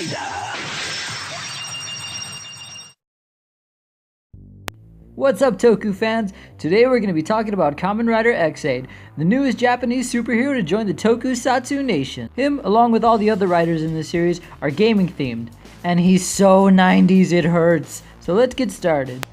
Rider. What's up, Toku fans? Today we're going to be talking about Kamen Rider ExAid, the newest Japanese superhero to join the Tokusatsu nation. Him, along with all the other riders in this series, are gaming themed, and he's so 90s it hurts. So let's get started.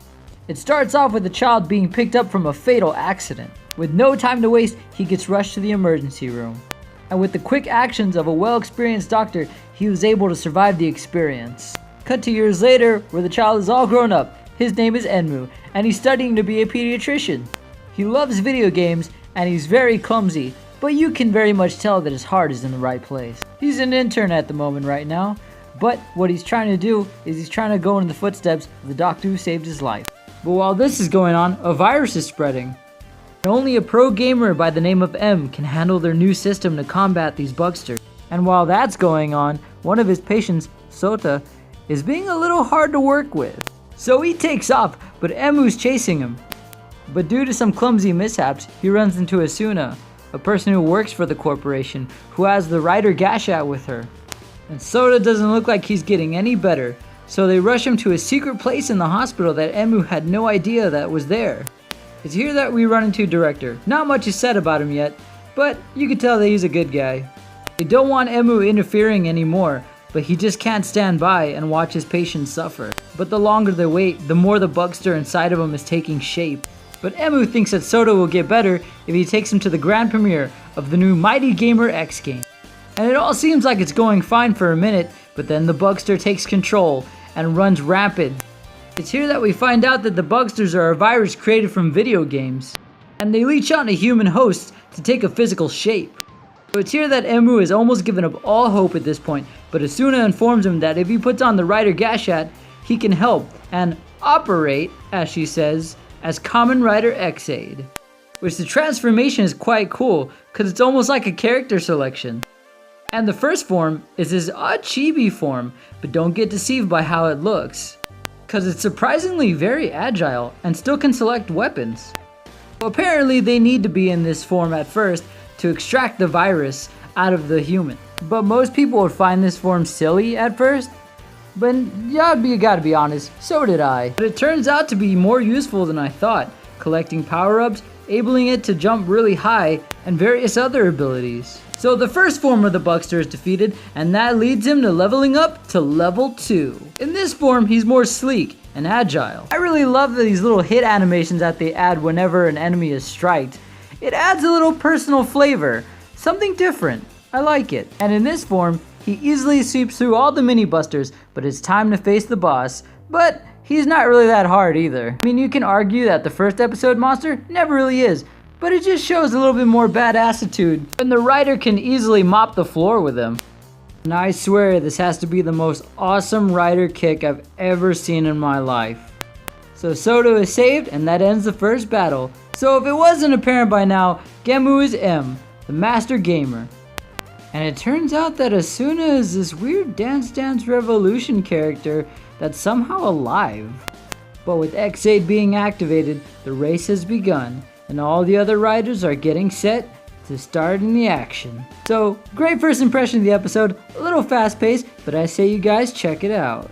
It starts off with a child being picked up from a fatal accident. With no time to waste, he gets rushed to the emergency room. And with the quick actions of a well-experienced doctor, he was able to survive the experience. Cut to years later, where the child is all grown up. His name is Enmu, and he's studying to be a pediatrician. He loves video games, and he's very clumsy, but you can very much tell that his heart is in the right place. He's an intern at the moment right now, but what he's trying to do is he's trying to go in the footsteps of the doctor who saved his life. But while this is going on, a virus is spreading. And only a pro gamer by the name of M can handle their new system to combat these bugsters. And while that's going on, one of his patients, Sota, is being a little hard to work with. So he takes off, but Emu's chasing him. But due to some clumsy mishaps, he runs into Asuna, a person who works for the corporation, who has the Rider ExAid with her. And Sota doesn't look like he's getting any better, so they rush him to a secret place in the hospital that Emu had no idea that was there. It's here that we run into Director. Not much is said about him yet, but you can tell that he's a good guy. They don't want Emu interfering anymore, but he just can't stand by and watch his patients suffer. But the longer they wait, the more the bugster inside of him is taking shape. But Emu thinks that Sota will get better if he takes him to the grand premiere of the new Mighty Gamer X game. And it all seems like it's going fine for a minute, but then the bugster takes control and runs rampant. It's here that we find out that the bugsters are a virus created from video games, and they leech on a human host to take a physical shape. So it's here that Emu has almost given up all hope at this point, but Asuna informs him that if he puts on the Rider ExAid, he can help and operate, as she says, as Kamen Rider ExAid. Which the transformation is quite cool, because it's almost like a character selection. And the first form is his odd chibi form, but don't get deceived by how it looks, because it's surprisingly very agile and still can select weapons. Well, apparently they need to be in this form at first to extract the virus out of the human. But most people would find this form silly at first, but you gotta be honest, so did I. But it turns out to be more useful than I thought, collecting power-ups, enabling it to jump really high, and various other abilities. So the first form of the bugster is defeated, and that leads him to leveling up to level 2. In this form, he's more sleek and agile. I really love these little hit animations that they add whenever an enemy is striked. It adds a little personal flavor, something different. I like it. And in this form, he easily sweeps through all the mini busters, but it's time to face the boss. But he's not really that hard either. I mean, you can argue that the first episode monster never really is, but it just shows a little bit more badassitude, and the rider can easily mop the floor with him. And I swear this has to be the most awesome rider kick I've ever seen in my life. So Soto is saved, and that ends the first battle. So if it wasn't apparent by now, Gemu is M, the master gamer. And it turns out that Asuna is this weird Dance Dance Revolution character that's somehow alive. But with ExAid being activated, the race has begun, and all the other riders are getting set to start in the action. So, great first impression of the episode, a little fast paced, but I say you guys check it out.